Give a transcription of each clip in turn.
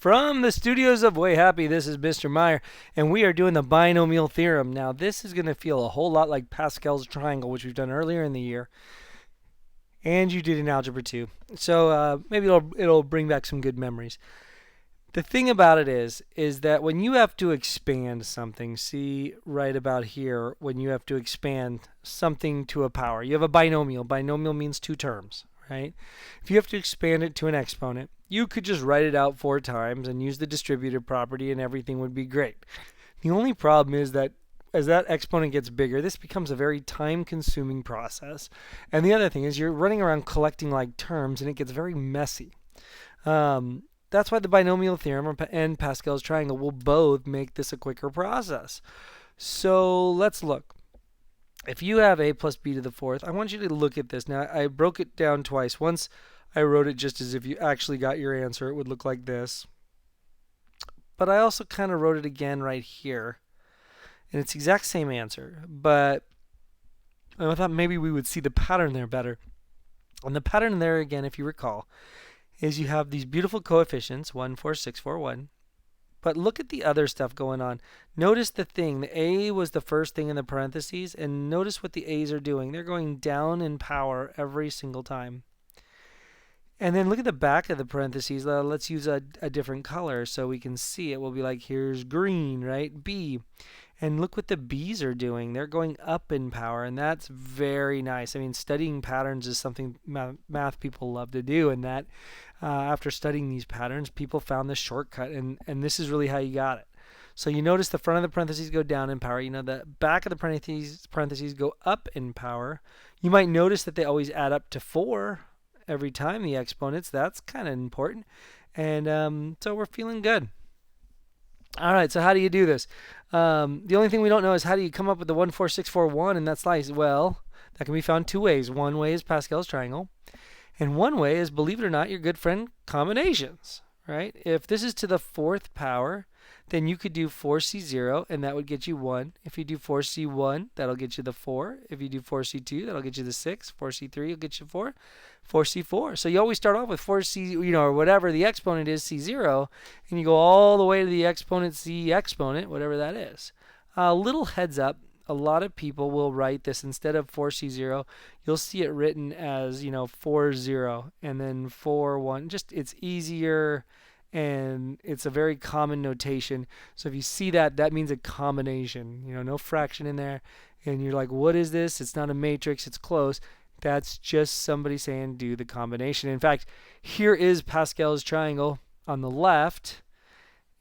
From the studios of Way Happy, this is Mr. Meyer, and we are doing the binomial theorem. Now, this is going to feel a whole lot like Pascal's triangle, which we've done earlier in the year, and you did in Algebra 2. So maybe it'll bring back some good memories. The thing about it is that when you have to expand something, see right about here, when you have to expand something to a power, you have a binomial. Binomial means two terms, right? If you have to expand it to an exponent, you could just write it out 4 times and use the distributive property and everything would be great. The only problem is that as that exponent gets bigger, this becomes a very time-consuming process. And the other thing is you're running around collecting like terms and it gets very messy. That's why the binomial theorem and Pascal's triangle will both make this a quicker process. So let's look. If you have a plus b to the fourth, I want you to look at this. Now, I broke it down twice. Once I wrote it just as if you actually got your answer. It would look like this. But I also kind of wrote it again right here. And it's the exact same answer. But I thought maybe we would see the pattern there better. And the pattern there, again, if you recall, is you have these beautiful coefficients, 1, 4, 6, 4, 1. But look at the other stuff going on. Notice the thing. The a was the first thing in the parentheses, and notice what the a's are doing. They're going down in power every single time. And then look at the back of the parentheses. Let's use a different color so we can see it. We'll be like, here's green, right? B. And look what the B's are doing. They're going up in power, and that's very nice. I mean, studying patterns is something math people love to do, and that after studying these patterns, people found the shortcut, and this is really how you got it. So you notice the front of the parentheses go down in power. You know the back of the parentheses go up in power. You might notice that they always add up to 4 every time, the exponents. That's kind of important. And so we're feeling good. All right, so how do you do this? The only thing we don't know is how do you come up with the 1, 4, 6, 4, 1 in that slice? Well, that can be found 2 ways. One way is Pascal's triangle, and one way is, believe it or not, your good friend combinations, right? If this is to the 4th power, then you could do 4c0, and that would get you 1. If you do 4c1, that'll get you the 4. If you do 4c2, that'll get you the 6. 4c3 will get you 4. 4c4. So you always start off with 4c, or whatever the exponent is, c0, and you go all the way to the exponent c exponent, whatever that is. A little heads up, a lot of people will write this instead of 4c0, you'll see it written as, 4-0 and then 4-1. Just, it's easier and it's a very common notation. So if you see that, that means a combination, no fraction in there. And you're like, what is this? It's not a matrix, it's close. That's just somebody saying do the combination. In fact, here is Pascal's triangle on the left.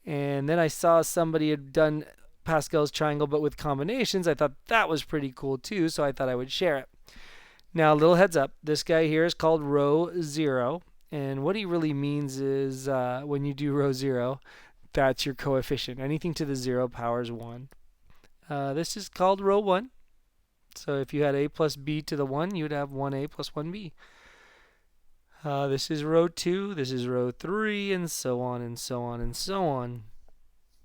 And then I saw somebody had done Pascal's triangle but with combinations. I thought that was pretty cool too, so I thought I would share it. Now, a little heads up. This guy here is called row 0. And what he really means is when you do row 0, that's your coefficient. Anything to the 0 power is 1. This is called row 1. So if you had a plus b to the 1, you would have 1a plus 1b. This is row 2, this is row 3, and so on and so on and so on.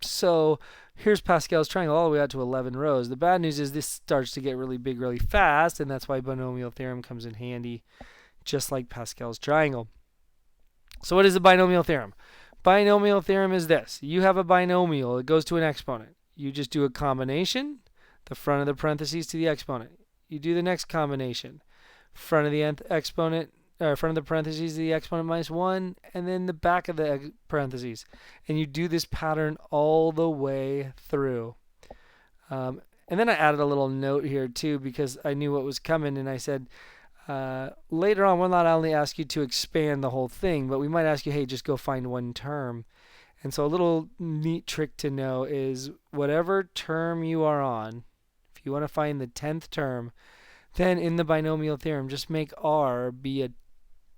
So here's Pascal's triangle all the way out to 11 rows. The bad news is this starts to get really big really fast, and that's why binomial theorem comes in handy, just like Pascal's triangle. So what is the binomial theorem? Binomial theorem is this. You have a binomial. It goes to an exponent. You just do a combination, the front of the parentheses to the exponent. You do the next combination, front of the exponent, front of the parentheses to the exponent minus 1, and then the back of the parentheses. And you do this pattern all the way through. And then I added a little note here too because I knew what was coming, and I said, later on, we'll not only ask you to expand the whole thing, but we might ask you, hey, just go find one term. And so a little neat trick to know is whatever term you are on, if you want to find the 10th term, then in the binomial theorem, just make r be a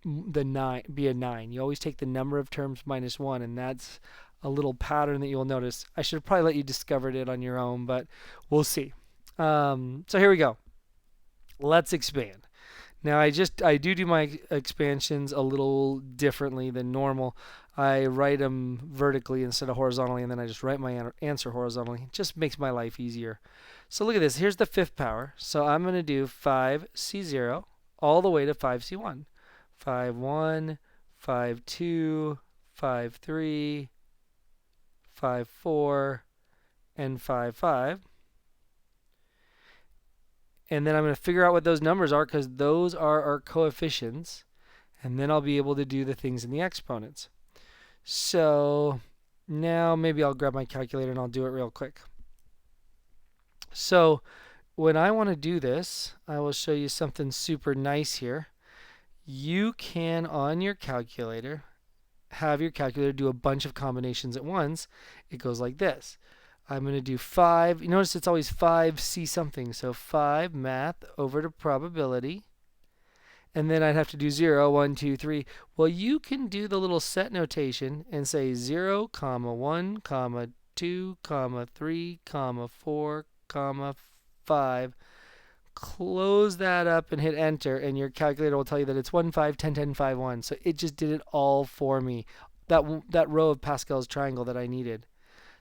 9. You always take the number of terms minus 1, and that's a little pattern that you'll notice. I should probably let you discover it on your own, but we'll see. So here we go. Let's expand. Now I do my expansions a little differently than normal. I write them vertically instead of horizontally, and then I just write my answer horizontally. It just makes my life easier. So look at this. Here's the 5th power. So I'm going to do 5c0 all the way to 5c1. 5, 1, 5, 2, 5, 3, 5, 4, and 5, 5. And then I'm going to figure out what those numbers are because those are our coefficients. And then I'll be able to do the things in the exponents. So now maybe I'll grab my calculator and I'll do it real quick. So when I want to do this, I will show you something super nice here. You can, on your calculator, have your calculator do a bunch of combinations at once. It goes like this. I'm going to do 5. You notice it's always 5c something. So 5 math over to probability. And then I'd have to do 0, 1, 2, 3. Well, you can do the little set notation and say 0, comma 1, comma 2, comma 3, comma 4, comma 5. Close that up and hit enter, and your calculator will tell you that it's 1, 5, 10, 10, 5, 1. So it just did it all for me. That row of Pascal's triangle that I needed.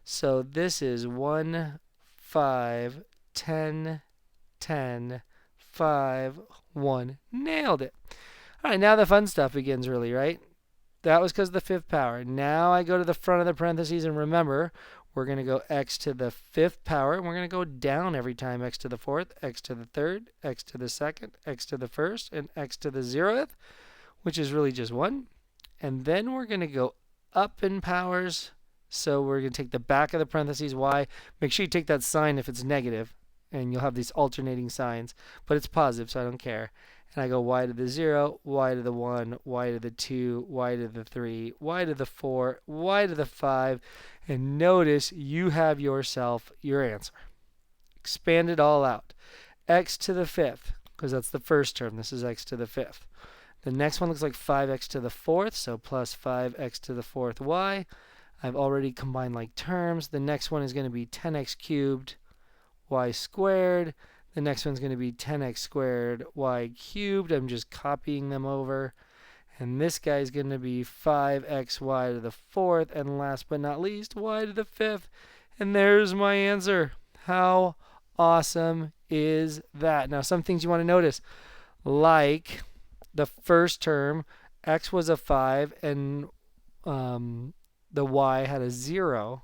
So this is 1, 5, 10, 10, 5, 1. Nailed it. All right, now the fun stuff begins really, right? That was because of the fifth power. Now I go to the front of the parentheses, and remember, we're going to go x to the fifth power, and we're going to go down every time. X to the fourth, x to the third, x to the second, x to the first, and x to the 0th, which is really just 1. And then we're going to go up in powers. So we're going to take the back of the parentheses, y. Make sure you take that sign if it's negative, and you'll have these alternating signs. But it's positive, so I don't care. And I go y to the 0, y to the 1, y to the 2, y to the 3, y to the 4, y to the 5. And notice you have yourself your answer. Expand it all out. X to the 5th, because that's the first term. This is x to the 5th. The next one looks like 5x to the 4th, so plus 5x to the 4th y. I've already combined like terms. The next one is going to be 10x cubed y squared. The next one's going to be 10x squared y cubed. I'm just copying them over. And this guy is going to be 5xy to the 4th. And last but not least, y to the 5th. And there's my answer. How awesome is that? Now, some things you want to notice, like the first term, x was a 5, and the y had a 0.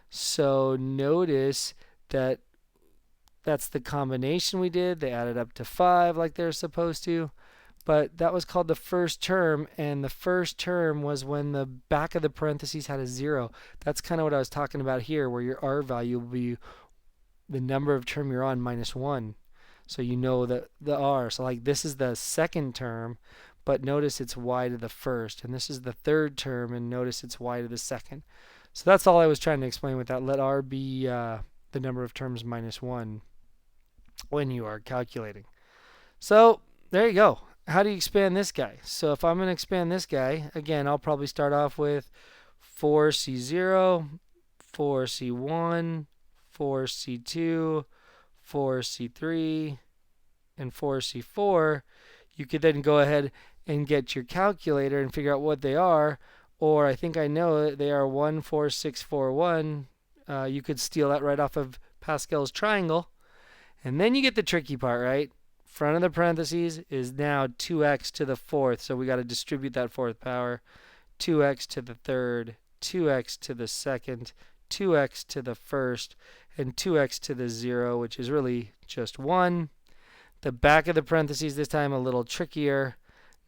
So notice that that's the combination we did. They added up to 5 like they're supposed to. But that was called the first term, and the first term was when the back of the parentheses had a 0. That's kind of what I was talking about here, where your r value will be the number of term you're on minus 1. So you know that the r. So like this is the second term, but notice it's y to the first. And this is the third term, and notice it's y to the second. So that's all I was trying to explain with that. Let r be the number of terms minus 1 when you are calculating. So there you go. How do you expand this guy? So if I'm going to expand this guy, again, I'll probably start off with 4c0, 4c1, 4c2, 4c3, and 4c4. You could then go ahead and get your calculator and figure out what they are. Or I think I know it, they are 1, 4, 6, 4, 1. You could steal that right off of Pascal's triangle. And then you get the tricky part, right? Front of the parentheses is now 2x to the 4th. So we got to distribute that 4th power. 2x to the 3rd, 2x to the 2nd, 2x to the 1st, and 2x to the 0, which is really just 1. The back of the parentheses this time a little trickier.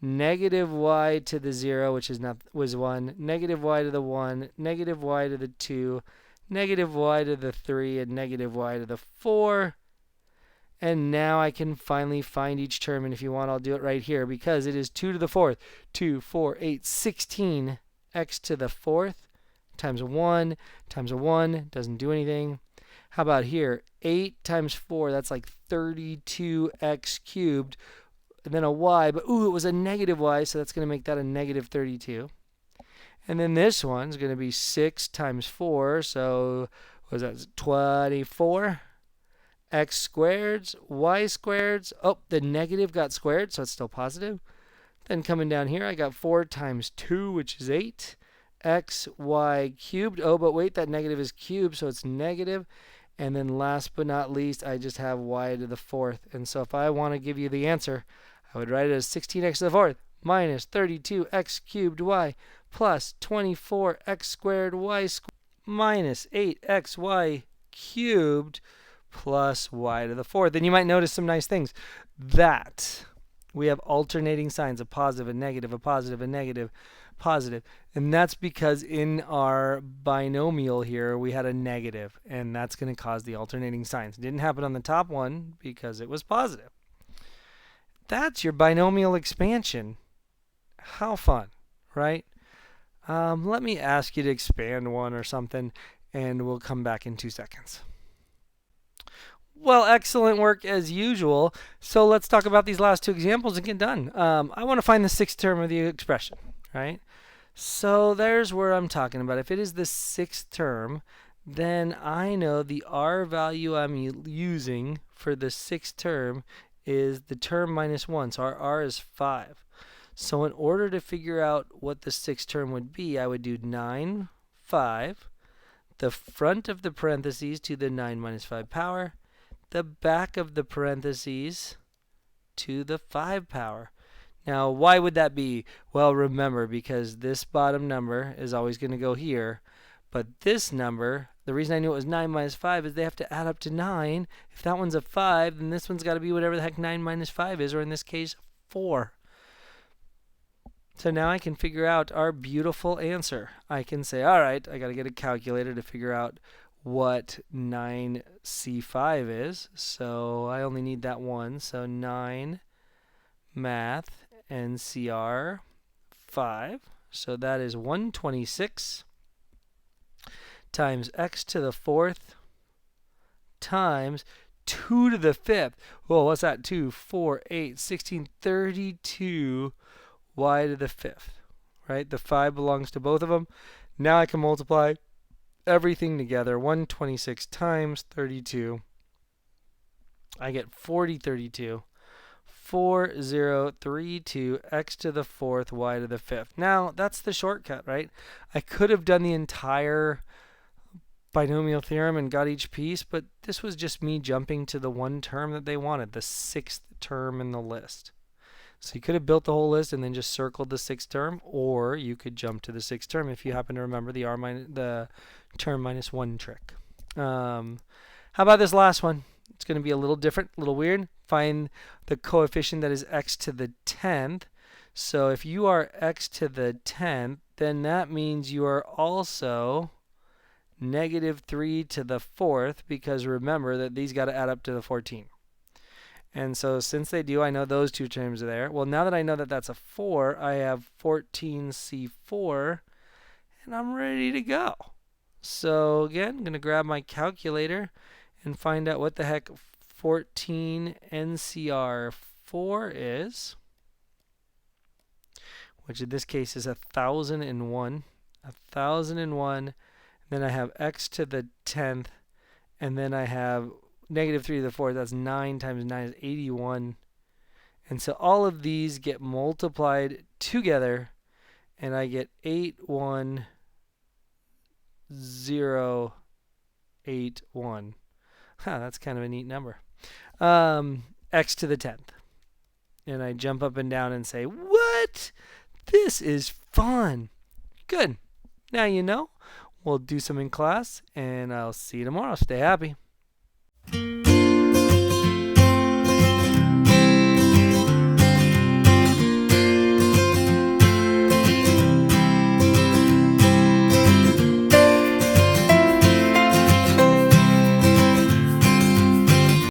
Negative y to the 0, which was 1. Negative y to the 1. Negative y to the 2. Negative y to the 3. And negative y to the 4. And now I can finally find each term. And if you want, I'll do it right here because it is 2 to the 4th. 2, 4, 8, 16 x to the 4th times a 1 times a 1. Doesn't do anything. How about here? 8 times 4, that's like 32x cubed. And then a y, but ooh, it was a negative y, so that's going to make that a negative 32. And then this one's going to be 6 times 4, so what was that, 24? X squareds, y squareds. Oh, the negative got squared, so it's still positive. Then coming down here, I got 4 times 2, which is 8. X, y cubed. Oh, but wait, that negative is cubed, so it's negative. And then last but not least, I just have y to the 4th. And so if I want to give you the answer, I would write it as 16x to the 4th minus 32x cubed y plus 24x squared y squared. minus 8xy cubed plus y to the fourth. And you might notice some nice things. That we have alternating signs, a positive, a negative, a positive, a negative, positive. And that's because in our binomial here, we had a negative, and that's going to cause the alternating signs. It didn't happen on the top one because it was positive. That's your binomial expansion. How fun, right? Let me ask you to expand one or something, and we'll come back in 2 seconds. Well, excellent work as usual. So let's talk about these last two examples and get done. I want to find the sixth term of the expression, right? So there's where I'm talking about. If it is the sixth term, then I know the r value I'm using for the sixth term is the term minus 1. So our r is 5. So in order to figure out what the sixth term would be, I would do 9, 5, the front of the parentheses to the 9 minus 5 power, the back of the parentheses to the 5 power. Now, why would that be? Well, remember, because this bottom number is always going to go here, but this number, the reason I knew it was 9 minus 5 is they have to add up to 9. If that one's a 5, then this one's got to be whatever the heck 9 minus 5 is, or in this case, 4. So now I can figure out our beautiful answer. I can say, all right, I got to get a calculator to figure out what 9C5 is. So I only need that one. So 9 math NCR 5. So that is 126 times x to the fourth times 2 to the fifth. Well, what's that? 2, 4, 8, 16, 32 y to the fifth, right? The 5 belongs to both of them. Now I can multiply everything together. 126 times 32. I get 4032. 4032 x to the fourth y to the fifth. Now, that's the shortcut, right? I could have done the entire binomial theorem and got each piece, but this was just me jumping to the one term that they wanted, the sixth term in the list. So you could have built the whole list and then just circled the sixth term, or you could jump to the sixth term if you happen to remember the term minus 1 trick. How about this last one? It's going to be a little different, a little weird. Find the coefficient that is x to the 10th. So if you are x to the 10th, then that means you are also negative 3 to the 4th, because remember that these got to add up to the 14. And so since they do, I know those two terms are there. Well, now that I know that that's a 4, I have 14C4, and I'm ready to go. So again, I'm going to grab my calculator and find out what the heck 14 NCR4 is, which in this case is 1001. 1001. Then I have x to the 10th, and then I have negative 3 to the 4th. That's 9 times 9 is 81. And so all of these get multiplied together, and I get 81081. That's kind of a neat number. X to the 10th. And I jump up and down and say, what? This is fun. Good. Now you know. We'll do some in class, and I'll see you tomorrow. Stay happy.